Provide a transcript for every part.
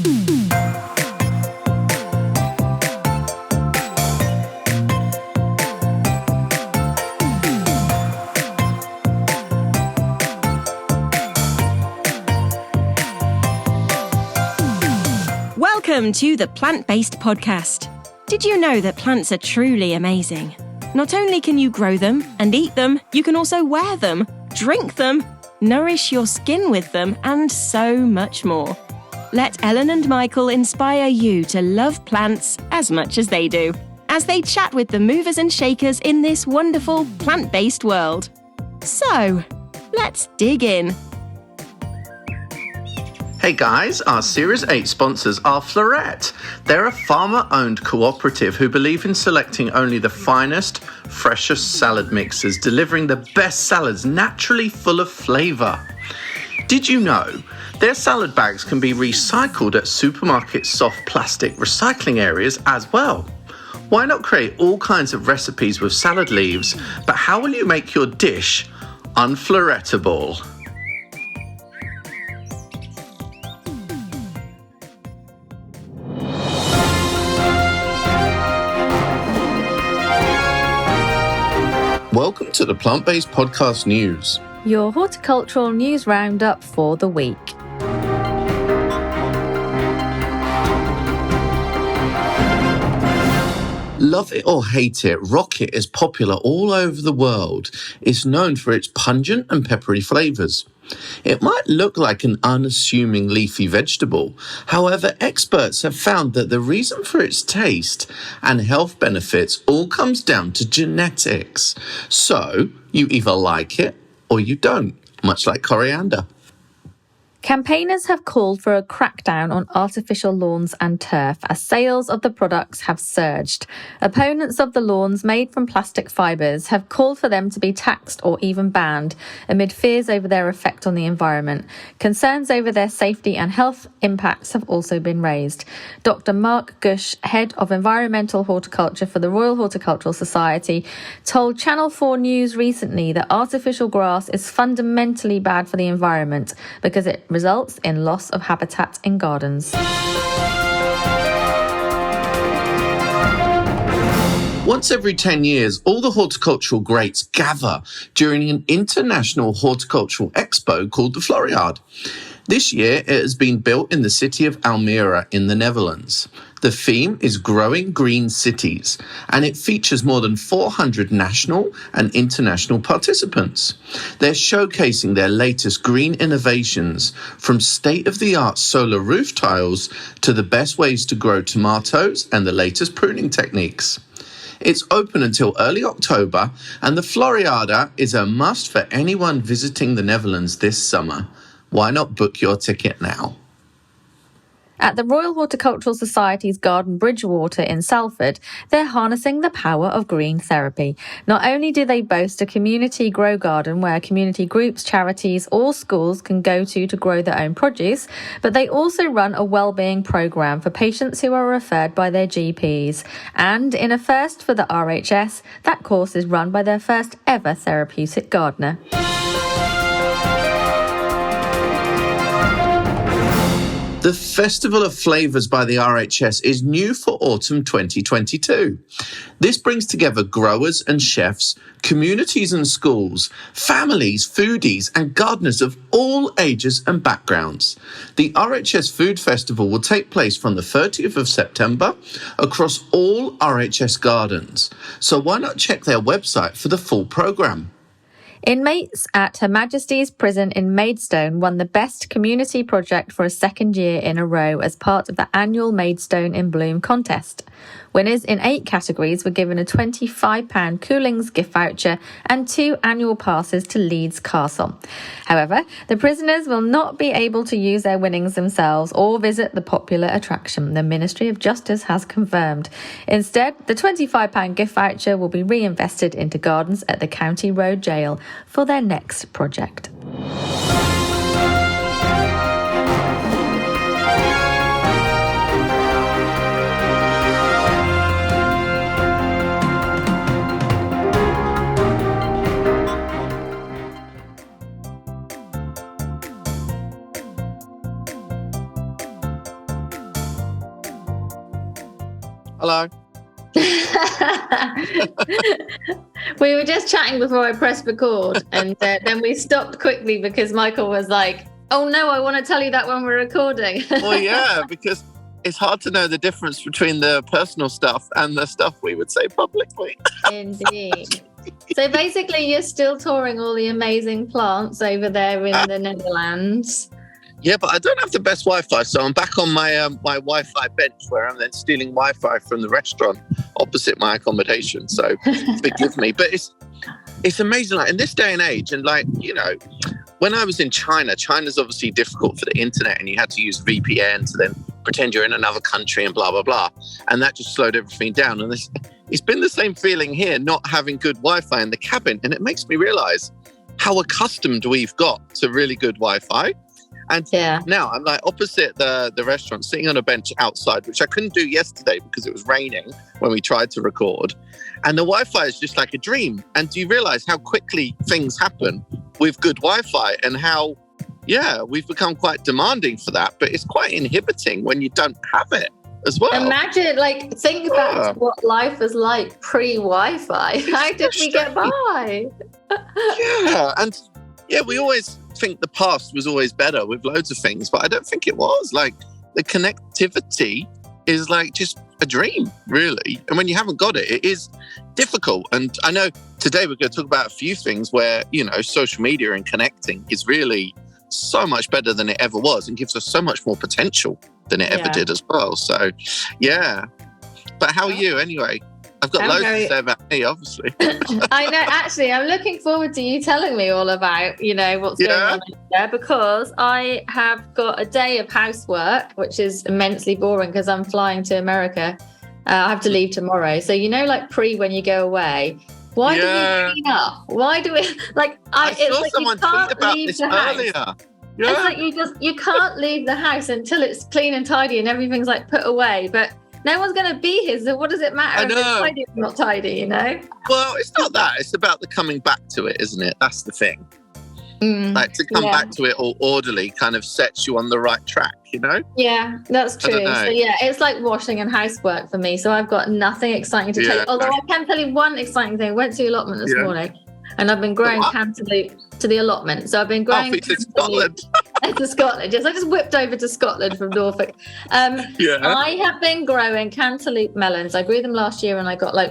Welcome to the Plant-Based Podcast. Did you know that plants are truly amazing? Not only can you grow them and eat them, you can also wear them, drink them, nourish your skin with them, and so much more. Let Ellen and Michael inspire you to love plants as much as they do, as they chat with the movers and shakers in this wonderful plant-based world. So, let's dig in. Hey guys, our Series 8 sponsors are Floret. They're a farmer-owned cooperative who believe in selecting only the finest, freshest salad mixes, delivering the best salads naturally full of flavour. Did you know their salad bags can be recycled at supermarket soft plastic recycling areas as well? Why not create all kinds of recipes with salad leaves, but how will you make your dish unfloretable? Welcome to the Plant-Based Podcast News. Your horticultural news roundup for the week. Love it or hate it, rocket is popular all over the world. It's known for its pungent and peppery flavours. It might look like an unassuming leafy vegetable. However, experts have found that the reason for its taste and health benefits all comes down to genetics. So, you either like it or you don't, much like coriander. Campaigners have called for a crackdown on artificial lawns and turf as sales of the products have surged. Opponents of the lawns made from plastic fibres have called for them to be taxed or even banned amid fears over their effect on the environment. Concerns over their safety and health impacts have also been raised. Dr. Mark Gush, head of environmental horticulture for the Royal Horticultural Society, told Channel 4 News recently that artificial grass is fundamentally bad for the environment because it results in loss of habitat in gardens. Once every 10 years, all the horticultural greats gather during an international horticultural expo called the Floriade. This year, it has been built in the city of Almere in the Netherlands. The theme is Growing Green Cities, and it features more than 400 national and international participants. They're showcasing their latest green innovations, from state-of-the-art solar roof tiles to the best ways to grow tomatoes and the latest pruning techniques. It's open until early October, and the Floriade is a must for anyone visiting the Netherlands this summer. Why not book your ticket now? At the Royal Horticultural Society's Garden Bridgewater in Salford, they're harnessing the power of green therapy. Not only do they boast a community grow garden where community groups, charities or schools can go to grow their own produce, but they also run a wellbeing programme for patients who are referred by their GPs. And in a first for the RHS, that course is run by their first ever therapeutic gardener. The Festival of Flavours by the RHS is new for autumn 2022. This brings together growers and chefs, communities and schools, families, foodies and gardeners of all ages and backgrounds. The RHS Food Festival will take place from the 30th of September across all RHS gardens. So why not check their website for the full programme? Inmates at Her Majesty's Prison in Maidstone won the Best Community Project for a second year in a row as part of the annual Maidstone in Bloom contest. Winners in 8 categories were given a £25 Coolings gift voucher and 2 annual passes to Leeds Castle. However, the prisoners will not be able to use their winnings themselves or visit the popular attraction, the Ministry of Justice has confirmed. Instead, the £25 gift voucher will be reinvested into gardens at the County Road Jail for their next project. Hello. We were just chatting before I pressed record, and then we stopped quickly because Michael was like, "Oh no, I want to tell you that when we're recording." Well, yeah, because it's hard to know the difference between the personal stuff and the stuff we would say publicly. Indeed. So basically, you're still touring all the amazing plants over there in the Netherlands. Yeah, but I don't have the best Wi-Fi, so I'm back on my my Wi-Fi bench where I'm then stealing Wi-Fi from the restaurant opposite my accommodation. So forgive me, but it's amazing. Like in this day and age, and like when I was in China, China's obviously difficult for the internet, and you had to use VPN to then pretend you're in another country and blah blah blah, and that just slowed everything down. And it's been the same feeling here, not having good Wi-Fi in the cabin, and it makes me realise how accustomed we've got to really good Wi-Fi. And now I'm like opposite the restaurant, sitting on a bench outside, which I couldn't do yesterday because it was raining when we tried to record. And the Wi-Fi is just like a dream. And do you realize how quickly things happen with good Wi-Fi and how, we've become quite demanding for that, but it's quite inhibiting when you don't have it as well. Imagine, think about what life was like pre-Wi-Fi. How did we get by? We always think the past was always better with loads of things, but I don't think it was. Like the connectivity is like just a dream, really. And when you haven't got it, it is difficult. And I know today we're going to talk about a few things where, social media and connecting is really so much better than it ever was and gives us so much more potential than it ever did as well. So, yeah. But how are you anyway? I've got loads to say about me, obviously. I know. Actually, I'm looking forward to you telling me all about, what's going on there, because I have got a day of housework, which is immensely boring because I'm flying to America. I have to leave tomorrow. So, when you go away, why do we clean up? Why do we, I saw someone tweet about this earlier. Yeah. It's like you can't leave the house until it's clean and tidy and everything's put away. But no one's going to be here, so what does it matter if it's tidy or not tidy, Well, it's not that. It's about the coming back to it, isn't it? That's the thing. To come back to it all orderly kind of sets you on the right track, Yeah, that's true. So, it's like washing and housework for me. So I've got nothing exciting to tell you. Although I can tell you one exciting thing. I went to the allotment this morning, and I've been growing cantaloupe to the allotment. So I've been growing Scotland. To Scotland. Yes, I just whipped over to Scotland from Norfolk. I have been growing cantaloupe melons. I grew them last year, and I got I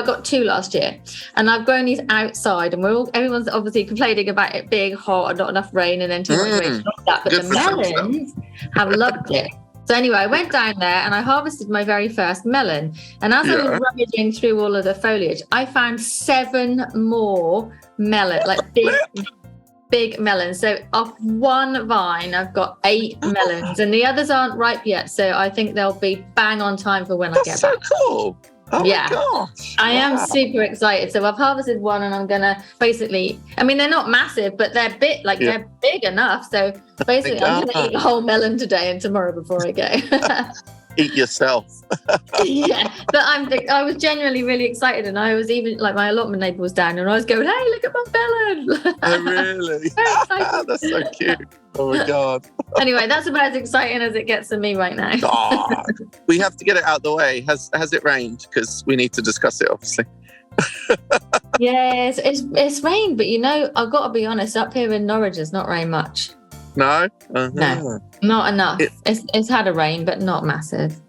got 2 last year, and I've grown these outside. And everyone's obviously complaining about it being hot and not enough rain, and then too much rain, but the melons have loved it. So anyway, I went down there and I harvested my very first melon. And as I was rummaging through all of the foliage, I found 7 more melons, big melons. So off one vine, I've got 8 melons, and the others aren't ripe yet. So I think they'll be bang on time for when I get back. That's so cool. Oh my gosh. I am super excited. So I've harvested one, and I'm gonna they're not massive, but they're they're big enough. So basically I'm gonna eat a whole melon today and tomorrow before I go. Eat yourself. But I was genuinely really excited, and I was even my allotment neighbour was down, and I was going, "Hey, look at my melon!" Oh, really? That's so cute. Oh my god. Anyway, that's about as exciting as it gets for me right now. We have to get it out the way. Has it rained? Because we need to discuss it, obviously. Yes, it's rained, but I've got to be honest. Up here in Norwich, it's not rained much. No? No, not enough. It's had a rain, but not massive.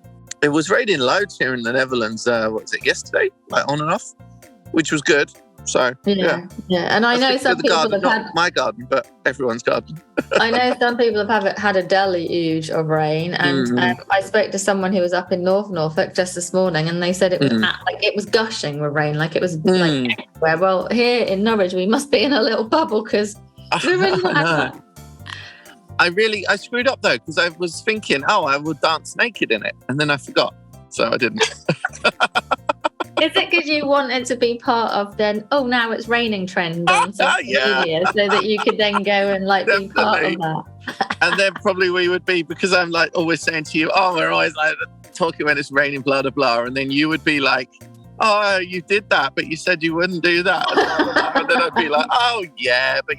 It was raining loads here in the Netherlands, yesterday? On and off, which was good. So, yeah. And I know some people have not my garden, but everyone's garden. I know some people have had a deluge of rain, and I spoke to someone who was up in North Norfolk just this morning, and they said it was it was gushing with rain, it was everywhere. Well, here in Norwich, we must be in a little bubble because we're really not. I screwed up though, because I was thinking, I would dance naked in it, and then I forgot, so I didn't. Is it because you wanted to be part of now it's raining trend on social media, so that you could then go and be part of that? And then probably we would be, because I'm always saying to you, we're always talking when it's raining, blah, blah, blah, and then you would be like, oh, you did that, but you said you wouldn't do that. And then I'd be like, oh yeah, but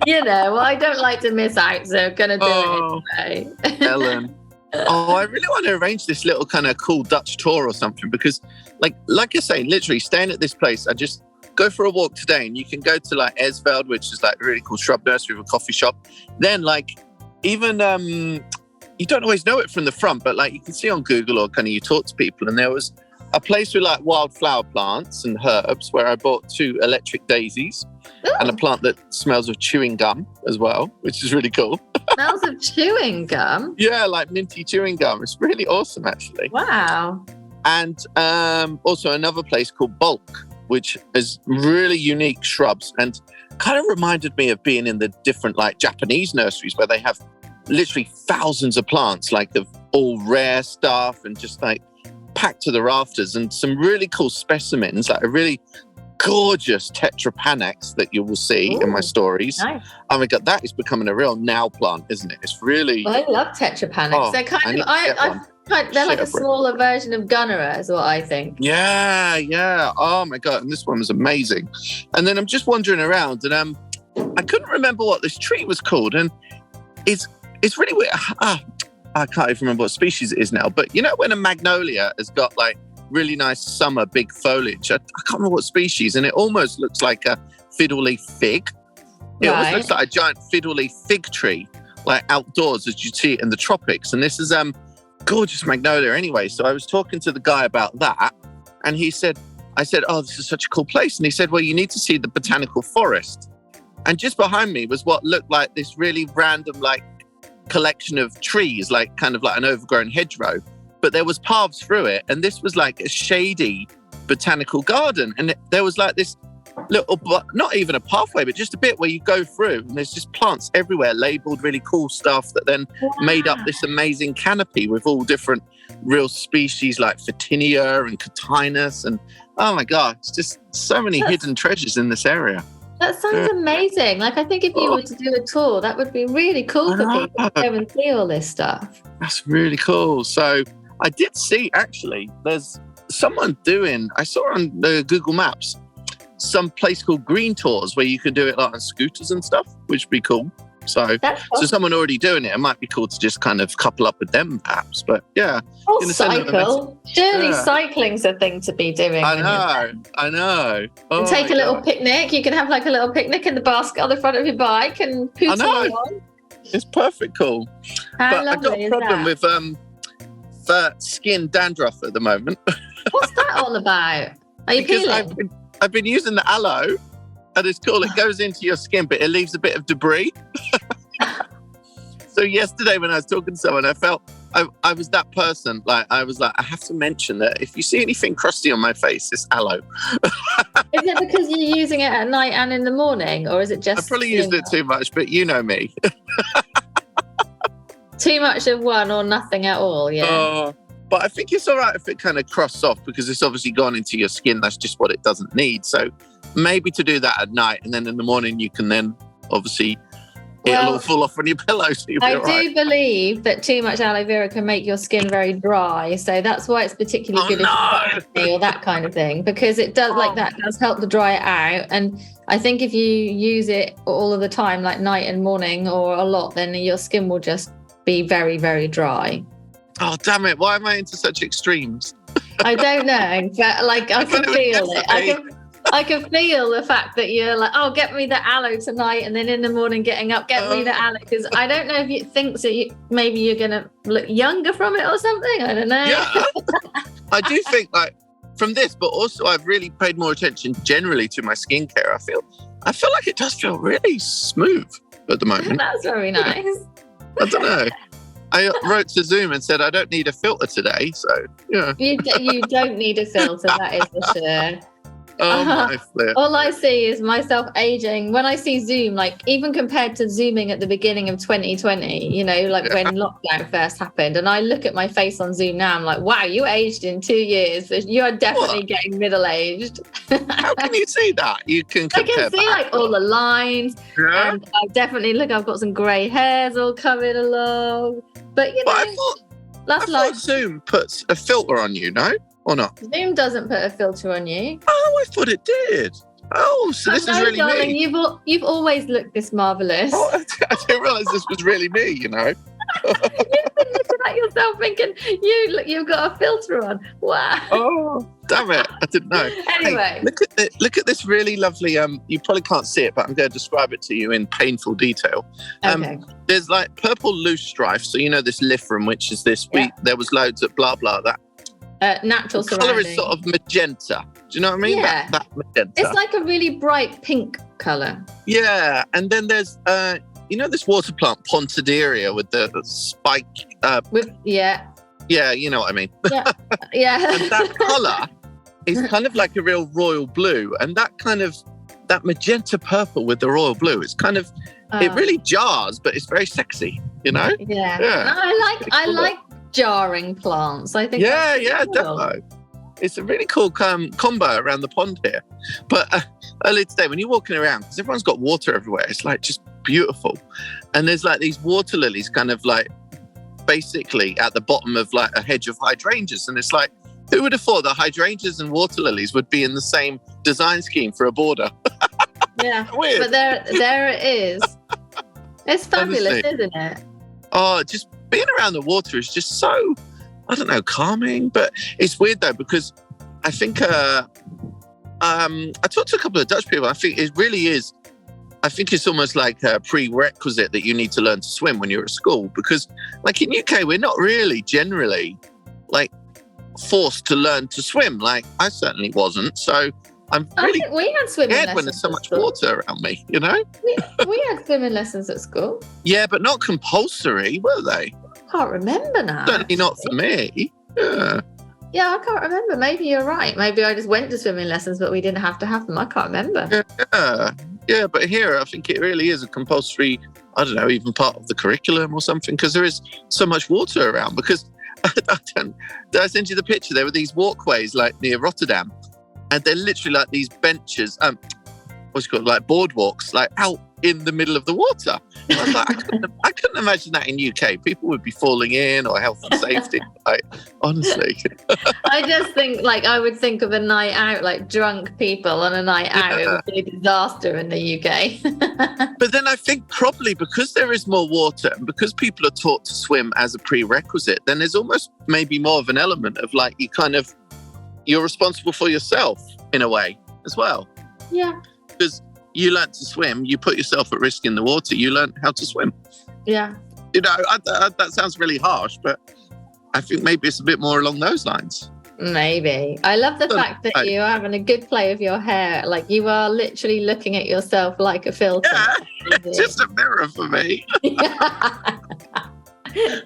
I don't like to miss out, so I'm going to do it anyway. Ellen. Oh, I really want to arrange this little kind of cool Dutch tour or something because, like I say, literally staying at this place, I just go for a walk today and you can go to like Esveld, which is like a really cool shrub nursery with a coffee shop. Then like even, you don't always know it from the front, but like you can see on Google or kind of you talk to people and there was a place with like wildflower plants and herbs where I bought 2 electric daisies and a plant that smells of chewing gum as well, which is really cool. Smells of chewing gum? Yeah, like minty chewing gum. It's really awesome, actually. Wow. And also another place called Bulk, which is really unique shrubs and kind of reminded me of being in the different like Japanese nurseries where they have literally thousands of plants, like of all rare stuff and just like packed to the rafters, and some really cool specimens, like a really gorgeous Tetrapanax that you will see in my stories. Nice. Oh my God, that is becoming a real now plant, isn't it? It's really... Well, I love Tetrapanax. Oh, they're kind of, they're like a smaller version of Gunnera, is what I think. Yeah. Oh my God, and this one was amazing. And then I'm just wandering around, and I couldn't remember what this tree was called, and it's really weird. I can't even remember what species it is now, but you know when a magnolia has got like really nice summer big foliage, I can't remember what species, and it almost looks like a fiddle leaf fig. It almost looks like a giant fiddle leaf fig tree, like outdoors as you see it in the tropics. And this is gorgeous magnolia anyway. So I was talking to the guy about that, and I said, oh, this is such a cool place. And he said, well, you need to see the botanical forest. And just behind me was what looked like this really random like collection of trees, like kind of like an overgrown hedgerow, but there was paths through it, and this was like a shady botanical garden, and there was like this little, not even a pathway, but just a bit where you go through, and there's just plants everywhere labeled really cool stuff that then made up this amazing canopy with all different real species like Photinia and Cotinus, and oh my God, it's just so many hidden treasures in this area. That sounds amazing. Like, I think if you were to do a tour, that would be really cool for people to go and see all this stuff. That's really cool. So I did see, actually, there's someone I saw on the Google Maps, some place called Green Tours where you can do it like on scooters and stuff, which would be cool. So someone already doing it might be cool to just kind of couple up with them perhaps. But yeah. Or cycle. Surely cycling's a thing to be doing. I know. Oh, and take a little picnic. You can have like a little picnic in the basket on the front of your bike and put on. It's perfect cool. But I've got a problem with skin dandruff at the moment. What's that all about? Are you peeling? I've been using the aloe, and it's cool. It goes into your skin, but it leaves a bit of debris. So yesterday when I was talking to someone, I felt I was that person. Like I was like, I have to mention that if you see anything crusty on my face, it's aloe. Is it because you're using it at night and in the morning, or is it just? I probably used it too much, but you know me. Too much of one or nothing at all, yeah. But I think it's all right if it kind of crusts off because it's obviously gone into your skin. That's just what it doesn't need. So maybe to do that at night, and then in the morning you can then obviously it'll all fall off on your pillow. So I do believe that too much aloe vera can make your skin very dry. So that's why it's particularly good if you or that kind of thing, because it does does help to dry it out. And I think if you use it all of the time, like night and morning or a lot, then your skin will just be very, very dry. Oh, damn it. Why am I into such extremes? I don't know, but like I can feel it. I can feel the fact that you're like, oh, get me the aloe tonight, and then in the morning getting up, get me the aloe, because I don't know if you think that maybe you're going to look younger from it or something. I don't know. Yeah, I do think like from this, but also I've really paid more attention generally to my skincare. I feel like it does feel really smooth at the moment. That's very nice. I don't know. I wrote to Zoom and said I don't need a filter today, so yeah. You don't need a filter, that is for sure. Oh my flip. All I see is myself aging. When I see Zoom, like even compared to Zooming at the beginning of 2020, you know, like when lockdown first happened, and I look at my face on Zoom now, I'm like, wow, you aged in 2 years. You are definitely getting middle-aged. How can you see that? You can compare I can see like all the lines. Yeah. And I definitely I've got some grey hairs all coming along. But you know, I thought Zoom puts a filter on you, no? Or not? Zoom doesn't put a filter on you. Oh, I thought it did. Oh, so this is really darling, me. You've always looked this marvellous. Oh, I didn't realise this was really me, you know. You've been looking at yourself thinking, you've got a filter on. Wow. Oh, damn it. I didn't know. Anyway. Hey, look at this really lovely, you probably can't see it, but I'm going to describe it to you in painful detail. Okay. There's like purple loosestrife. So, this Liferum, which is this week, there was loads of blah, blah, that. Natural the colour surrounding. is sort of magenta. Do you know what I mean? Yeah. That magenta. It's like a really bright pink colour. Yeah. And then there's, this water plant, Pontederia, with the spike. Yeah, you know what I mean. yeah. And that colour is kind of like a real royal blue. And that magenta purple with the royal blue, it's kind of, it really jars, but it's very sexy, Yeah. Yeah. I like jarring plants. I think. Yeah, cool. definitely. It's a really cool combo around the pond here. But earlier today, when you're walking around, because everyone's got water everywhere, it's like just beautiful. And there's like these water lilies kind of like basically at the bottom of like a hedge of hydrangeas. And it's like, who would have thought that hydrangeas and water lilies would be in the same design scheme for a border? Yeah. Weird. But there it is. It's fabulous, Honestly. isn't it? Oh, just being around the water is just so, I don't know, calming. But it's weird though, because I think I talked to a couple of Dutch people. I think it really is. I think it's almost like a prerequisite that you need to learn to swim when you're at school, because like in UK, we're not really generally like forced to learn to swim. Like I certainly wasn't. So I'm really we had swimming scared lessons when there's so at much school. water around me, We had swimming lessons at school. Yeah, but not compulsory, were they? Can't remember now. Certainly not for me. Yeah. Yeah, I can't remember. Maybe you're right. Maybe I just went to swimming lessons, but we didn't have to have them. I can't remember. Yeah, but here I think it really is a compulsory, I don't know, even part of the curriculum or something, because there is so much water around. Because did I send you the picture? There were these walkways like near Rotterdam, and they're literally like these benches, what's it called, like boardwalks, like out in the middle of the water. I was like, I couldn't imagine that in UK. People would be falling in, or health and safety. Like, honestly. I just think, like, I would think of a night out, like drunk people on a night out. It would be a disaster in the UK. But then I think probably because there is more water and because people are taught to swim as a prerequisite, then there's almost maybe more of an element of like you're responsible for yourself in a way as well. Yeah. Because you learn to swim, you put yourself at risk in the water, you learn how to swim. Yeah. That sounds really harsh, but I think maybe it's a bit more along those lines. Maybe. I love the fact that you're having a good play of your hair. Like you are literally looking at yourself like a filter. Yeah, just a mirror for me.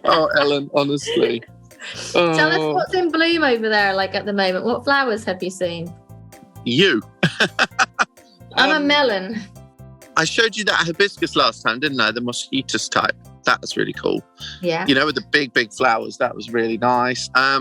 Oh, Ellen, honestly. Tell us what's in bloom over there, like at the moment. What flowers have you seen? You. I'm a melon. I showed you that hibiscus last time, didn't I? The mosquitos type. That was really cool. Yeah. With the big, big flowers. That was really nice. I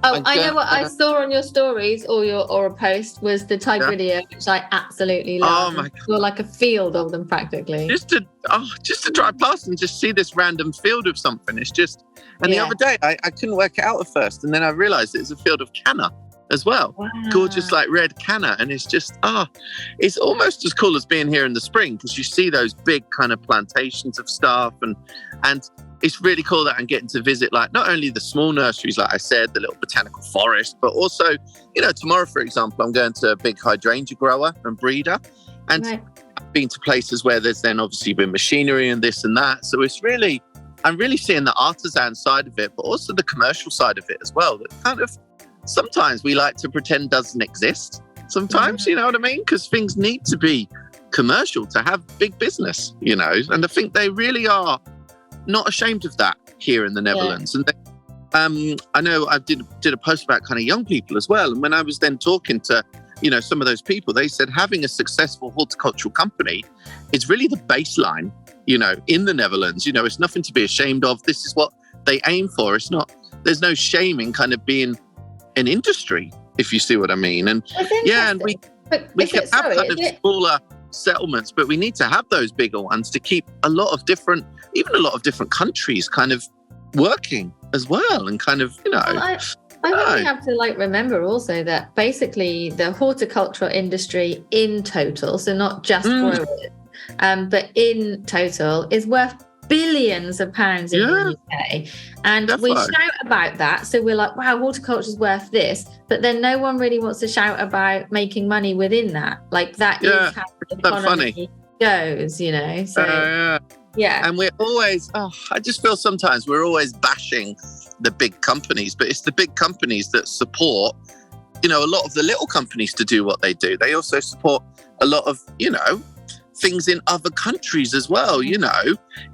know what I saw on your stories or a post was the Tigridia, which I absolutely love. Oh my God. You're like a field of them practically. Just to drive past and just see this random field of something. It's just, and the other day I couldn't work it out at first, and then I realised it's a field of canna as well. Wow. Gorgeous like red canna, and it's just it's almost as cool as being here in the spring, because you see those big kind of plantations of stuff, and it's really cool that I'm getting to visit like not only the small nurseries, like I said, the little botanical forest, but also, tomorrow, for example, I'm going to a big hydrangea grower and breeder, and I've been to places where there's then obviously been machinery and this and that. So I'm really seeing the artisan side of it, but also the commercial side of it as well. That kind of sometimes we like to pretend doesn't exist. Sometimes, you know what I mean? Because things need to be commercial to have big business, and I think they really are not ashamed of that here in the Netherlands. And I know I did a post about kind of young people as well. And when I was then talking to, some of those people, they said having a successful horticultural company is really the baseline, in the Netherlands. It's nothing to be ashamed of. This is what they aim for. There's no shame in kind of being an industry, if you see what I mean. And and we can have kind of smaller settlements, but we need to have those bigger ones to keep a lot of different countries kind of working as well, and kind of I think we have to remember also that basically the horticultural industry in total, so not just growers, but in total is worth billions of pounds in the UK, and we shout about that. So we're like, wow, horticulture's worth this, but then no one really wants to shout about making money within that. Like that is how the economy goes, you know. So yeah. And we're always, I just feel sometimes we're always bashing the big companies, but it's the big companies that support, you know, a lot of the little companies to do what they do. They also support a lot of, you know, things in other countries as well. You know,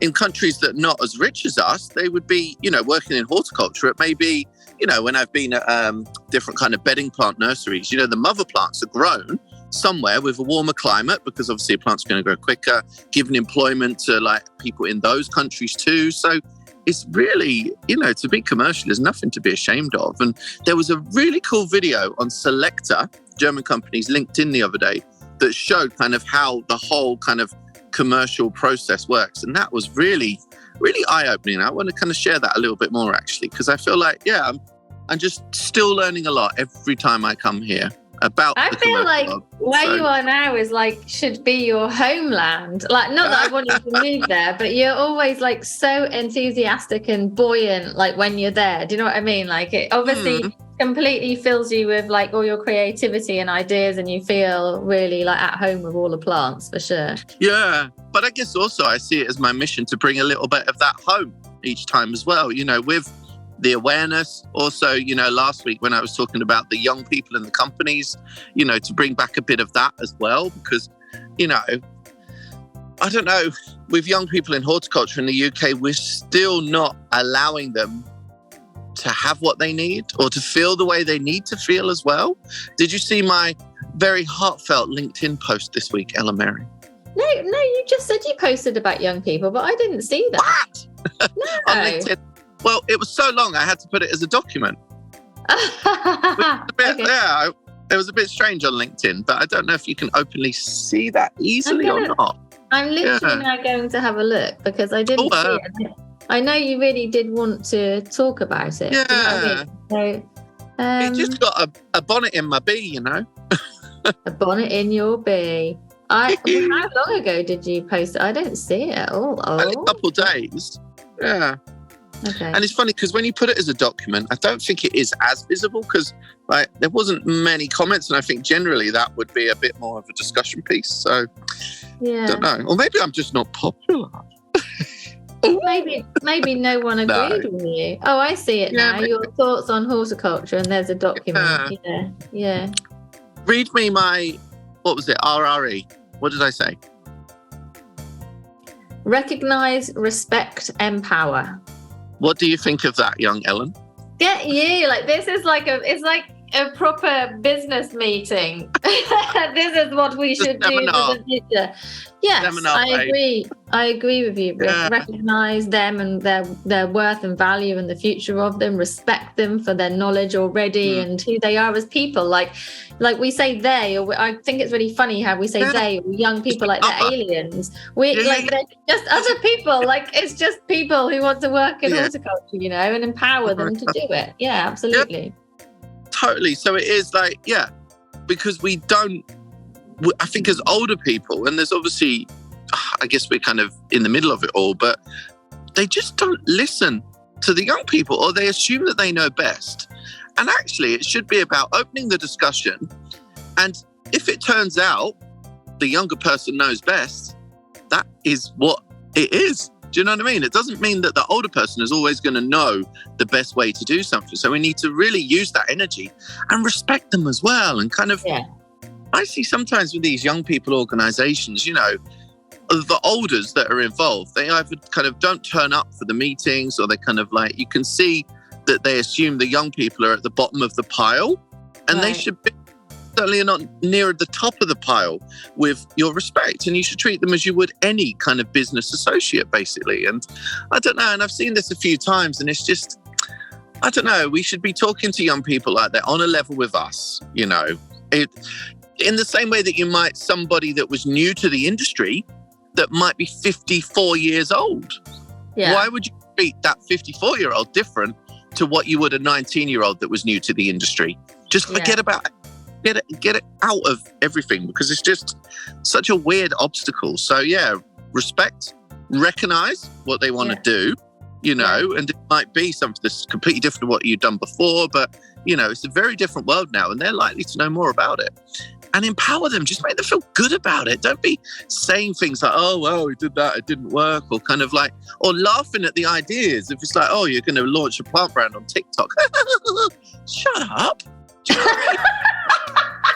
in countries that are not as rich as us, they would be, you know, working in horticulture. It may be, you know, when I've been at different kind of bedding plant nurseries, you know, the mother plants are grown somewhere with a warmer climate, because obviously a plant's going to grow quicker, giving employment to like people in those countries too. So it's really, you know, to be commercial is nothing to be ashamed of. And there was a really cool video on Selecta, German company's LinkedIn the other day, that showed kind of how the whole kind of commercial process works. And that was really, really eye-opening. I want to kind of share that a little bit more, actually, because I feel like, I'm just still learning a lot every time I come here about I feel like where you are now is like should be your homeland. Like, not that I want you to move there, but you're always like so enthusiastic and buoyant like when you're there. Do you know what I mean? Like it obviously completely fills you with like all your creativity and ideas, and you feel really like at home with all the plants, for sure. Yeah, but I guess also I see it as my mission to bring a little bit of that home each time as well, you know, with the awareness. Also, you know, last week when I was talking about the young people in the companies, you know, to bring back a bit of that as well, because, you know, I don't know, with young people in horticulture in the UK, we're still not allowing them to have what they need or to feel the way they need to feel as well. Did you see my very heartfelt LinkedIn post this week, Ella Mary? No, you just said you posted about young people, but I didn't see that. What? No. On LinkedIn. Well, it was so long, I had to put it as a document. It was a bit strange on LinkedIn, but I don't know if you can openly see that easily or not. I'm literally now going to have a look, because I didn't see it. I know you really did want to talk about it. Yeah. You know what I mean? So, it just got a bonnet in my bee, you know. A bonnet in your bee. How long ago did you post it? I don't see it at all. Only a couple of days. Yeah. Okay. And it's funny because when you put it as a document, I don't think it is as visible, because like there wasn't many comments, and I think generally that would be a bit more of a discussion piece. So I don't know. Or maybe I'm just not popular. Maybe no one agreed with you. Oh, I see it now. Maybe. Your thoughts on horticulture, and there's a document. Yeah. Read me my, what was it? RRE. What did I say? Recognise, respect, empower. What do you think of that, young Ellen? Get you. Like, this is like it's like a proper business meeting. This is what we should do for the future. Yes, seminar, I agree with you. Yeah. Recognise them and their worth and value and the future of them. Respect them for their knowledge already and who they are as people. Like we say they, or I think it's really funny how we say they, or young people like they're aliens. Like they're just other people. Like it's just people who want to work in horticulture, you know, and empower them to do it. Yeah, absolutely. Yeah. Totally. So it is like, because we don't. I think as older people, and there's obviously, I guess we're kind of in the middle of it all, but they just don't listen to the young people, or they assume that they know best. And actually, it should be about opening the discussion. And if it turns out the younger person knows best, that is what it is. Do you know what I mean? It doesn't mean that the older person is always going to know the best way to do something. So we need to really use that energy and respect them as well, and kind of... I see sometimes with these young people organisations, you know, the elders that are involved, they either kind of don't turn up for the meetings, or they kind of like, you can see that they assume the young people are at the bottom of the pile, and they should be certainly not near the top of the pile with your respect, and you should treat them as you would any kind of business associate, basically. And I don't know, and I've seen this a few times, and it's just, I don't know, we should be talking to young people like they're on a level with us, you know. In the same way that you might somebody that was new to the industry that might be 54 years old. Yeah. Why would you treat that 54-year-old different to what you would a 19-year-old that was new to the industry? Just forget about it. Get it out of everything, because it's just such a weird obstacle. So respect, recognize what they want to do, you know, and it might be something that's completely different to what you've done before, but, you know, it's a very different world now and they're likely to know more about it. And empower them, just make them feel good about it. Don't be saying things like, oh, well, we did that, it didn't work, or kind of like, or laughing at the ideas. If it's like, oh, you're going to launch a plant brand on TikTok. Shut up. Do you know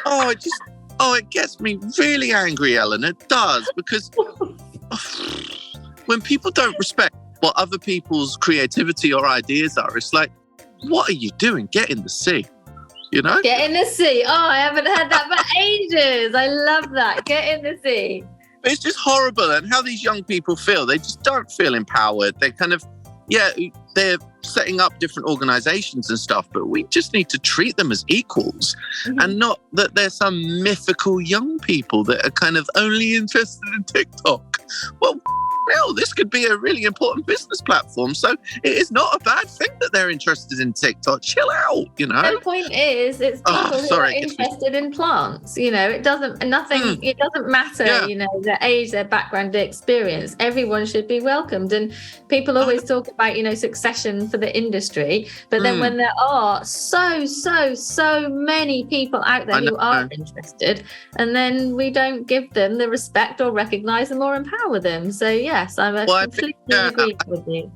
what I mean? It gets me really angry, Ellen. It does, because when people don't respect what other people's creativity or ideas are, it's like, what are you doing? Get in the sea. You know? Get in the sea. Oh, I haven't heard that for ages. I love that. Get in the sea. It's just horrible. And how these young people feel, they just don't feel empowered. They kind of, they're setting up different organizations and stuff, but we just need to treat them as equals and not that they're some mythical young people that are kind of only interested in TikTok. Well, no, this could be a really important business platform. So it is not a bad thing that they're interested in TikTok. Chill out, you know. The point is, it's people who are interested in plants. You know, it doesn't matter, you know, their age, their background, their experience. Everyone should be welcomed. And people always talk about, you know, succession for the industry. But then when there are so many people out there who are interested, and then we don't give them the respect or recognize them or empower them. So, yes, I completely agree with you.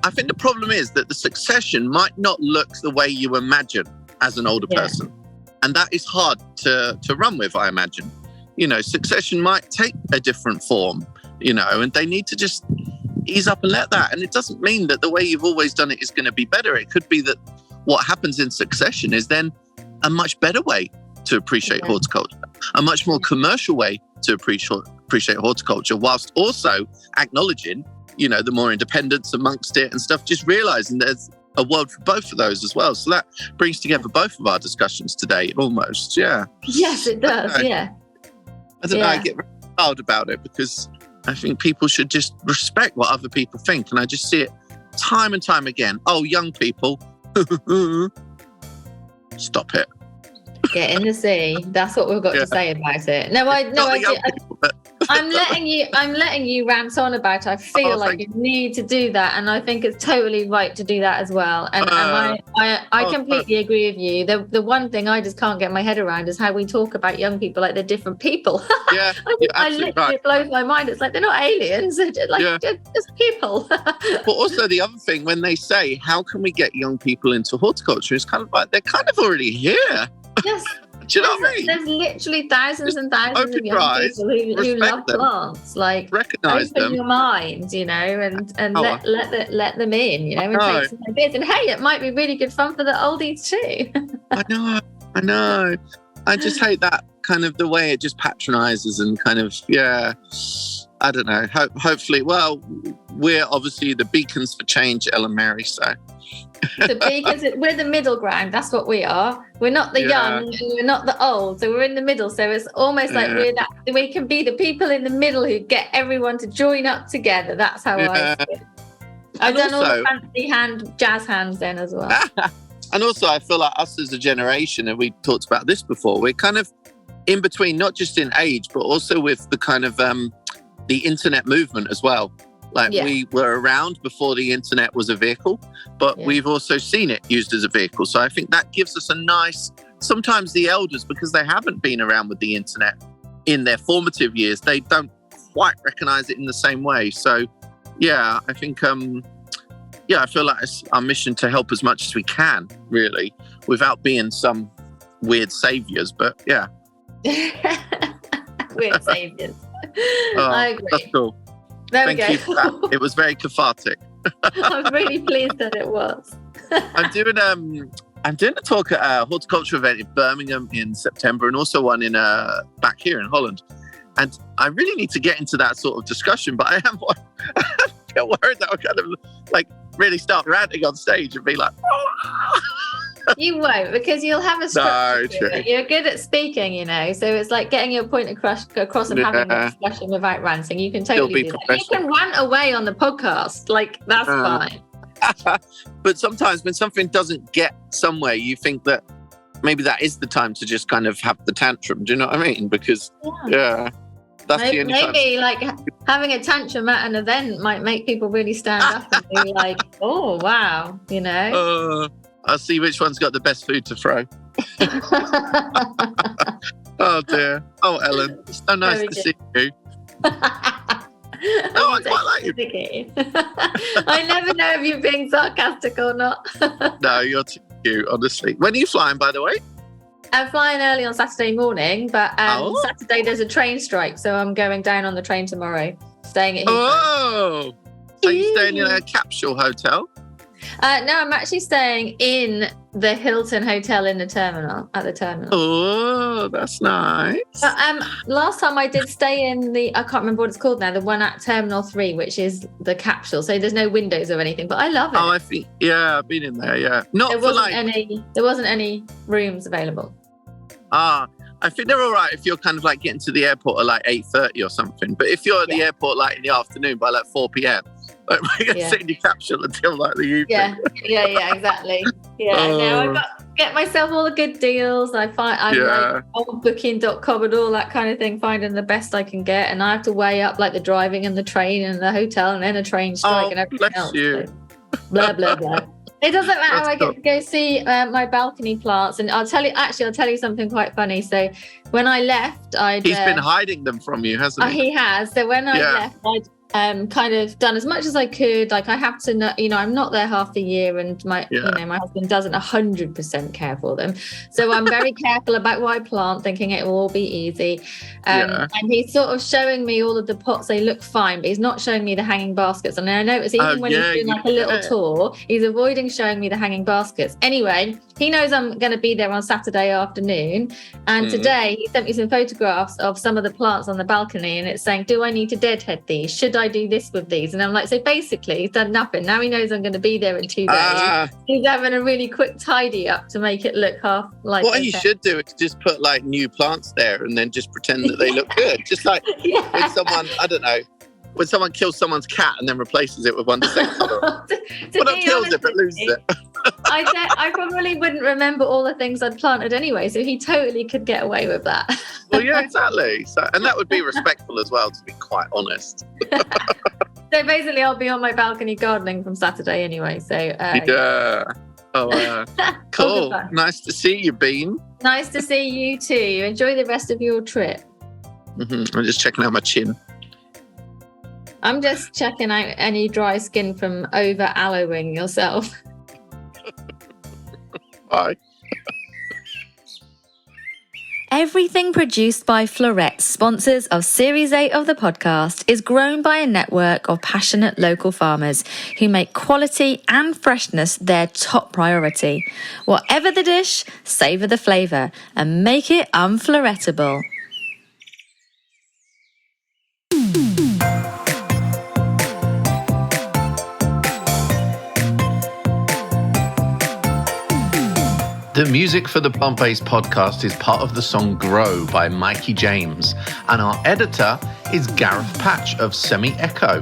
I think the problem is that the succession might not look the way you imagine as an older person. And that is hard to run with, I imagine. You know, succession might take a different form, you know, and they need to just ease up and let that. And it doesn't mean that the way you've always done it is going to be better. It could be that what happens in succession is then a much better way to appreciate horticulture, a much more commercial way to appreciate horticulture, whilst also acknowledging, you know, the more independence amongst it and stuff, just realizing there's a world for both of those as well. So that brings together both of our discussions today, almost. Yeah. Yes, it does. I don't know. I get very proud about it because I think people should just respect what other people think. And I just see it time and time again. Oh, young people, stop it. Get in the sea. That's what we've got to say about it. I'm letting you rant on about it. I feel like you need to do that, and I think it's totally right to do that as well. And I completely agree with you. The one thing I just can't get my head around is how we talk about young people like they're different people. Yeah, it blows my mind. It's like they're not aliens. They're just people. But also the other thing, when they say, how can we get young people into horticulture? It's kind of like, they're kind of already here. Yes. Do you know what I mean? There's literally thousands and thousands of young people who love plants. Like, recognize open them. your mind, you know, and let them in, you know, and take some ideas. And hey, it might be really good fun for the oldies too. I know. I just hate that kind of the way it just patronizes and kind of, I don't know. Hopefully, well, we're obviously the beacons for change, Ellen Mary, so. The beacons, we're the middle ground. That's what we are. We're not the young and we're not the old. So we're in the middle. So it's almost like we can be the people in the middle who get everyone to join up together. That's how I feel. I've done all the fancy jazz hands then as well. And also I feel like us as a generation, and we talked about this before, we're kind of in between, not just in age, but also with the kind of the internet movement as well. Like we were around before the internet was a vehicle, but we've also seen it used as a vehicle. So I think that gives us a nice, sometimes the elders, because they haven't been around with the internet in their formative years, they don't quite recognize it in the same way. So I think, I feel like it's our mission to help as much as we can, really, without being some weird saviors, but Weird saviors. I agree. That's cool. Thank you for that. It was very cathartic. I'm really pleased that it was. I'm doing a talk at a horticulture event in Birmingham in September, and also one in back here in Holland. And I really need to get into that sort of discussion, but I feel worried that I'll kind of like really start ranting on stage and be like, You won't, because you'll have a structure. You're good at speaking, you know, so it's like getting your point across and having a discussion without ranting. You can totally do that. You can rant away on the podcast, like that's fine. But sometimes when something doesn't get somewhere, you think that maybe that is the time to just kind of have the tantrum. Do you know what I mean? Because that's the only time. Maybe like having a tantrum at an event might make people really stand up and be like, oh, wow, I'll see which one's got the best food to throw. Oh, dear. Oh, Ellen, it's so nice to see you. I quite like you. I never know if you're being sarcastic or not. No, you're too cute, honestly. When are you flying, by the way? I'm flying early on Saturday morning, but Saturday there's a train strike, so I'm going down on the train tomorrow, staying at Heathrow. Oh! So you're staying in a capsule hotel? No, I'm actually staying in the Hilton Hotel at the terminal. Oh, that's nice. But last time I did stay in I can't remember what it's called now, the one at Terminal 3, which is the capsule. So there's no windows or anything, but I love it. Oh, I think, I've been in there, yeah. There wasn't any rooms available. I think they're all right if you're kind of like getting to the airport at like 8:30 or something. But if you're at the airport like in the afternoon by like 4 p.m, like we're going to sit in your capsule until like the evening. Yeah, exactly. Yeah, I've got to get myself all the good deals. I'm like on booking.com and all that kind of thing, finding the best I can get. And I have to weigh up like the driving and the train and the hotel and then a train strike and everything else. You. So, blah, blah, blah. It doesn't matter. I get to go see my balcony plants, and I'll tell you something quite funny. So when I left, he's been hiding them from you, hasn't he? He has. So when I left, I'd kind of done as much as I could. Like I have to know, I'm not there half the year, and my husband doesn't 100% care for them. So I'm very careful about what I plant, thinking it will all be easy. And he's sort of showing me all of the pots. They look fine, but he's not showing me the hanging baskets. And I notice even when he's doing like a little tour, he's avoiding showing me the hanging baskets. Anyway, he knows I'm going to be there on Saturday afternoon. And today he sent me some photographs of some of the plants on the balcony, and it's saying, do I need to deadhead these? Should I do this with these? And I'm like, so basically he's done nothing. Now he knows I'm going to be there in 2 days. He's having a really quick tidy up to make it look half like what you should do is just put like new plants there and then just pretend that they look good. Just like when someone, I don't know, when someone kills someone's cat and then replaces it with one the same colour. Well, not kills it, but loses it. I probably wouldn't remember all the things I'd planted anyway, so he totally could get away with that. Well, yeah, exactly. So, and that would be respectful as well, to be quite honest. So basically, I'll be on my balcony gardening from Saturday anyway. So cool. Nice to see you, Bean. Nice to see you too. Enjoy the rest of your trip. I'm just checking out my chin. I'm just checking out any dry skin from over aloeing yourself. Bye. Everything produced by Floret, sponsors of Series 8 of the podcast, is grown by a network of passionate local farmers who make quality and freshness their top priority. Whatever the dish, savour the flavour and make it unfloretable. The music for the Plant-Based podcast is part of the song Grow by Mikey James, and our editor is Gareth Patch of Semi Echo.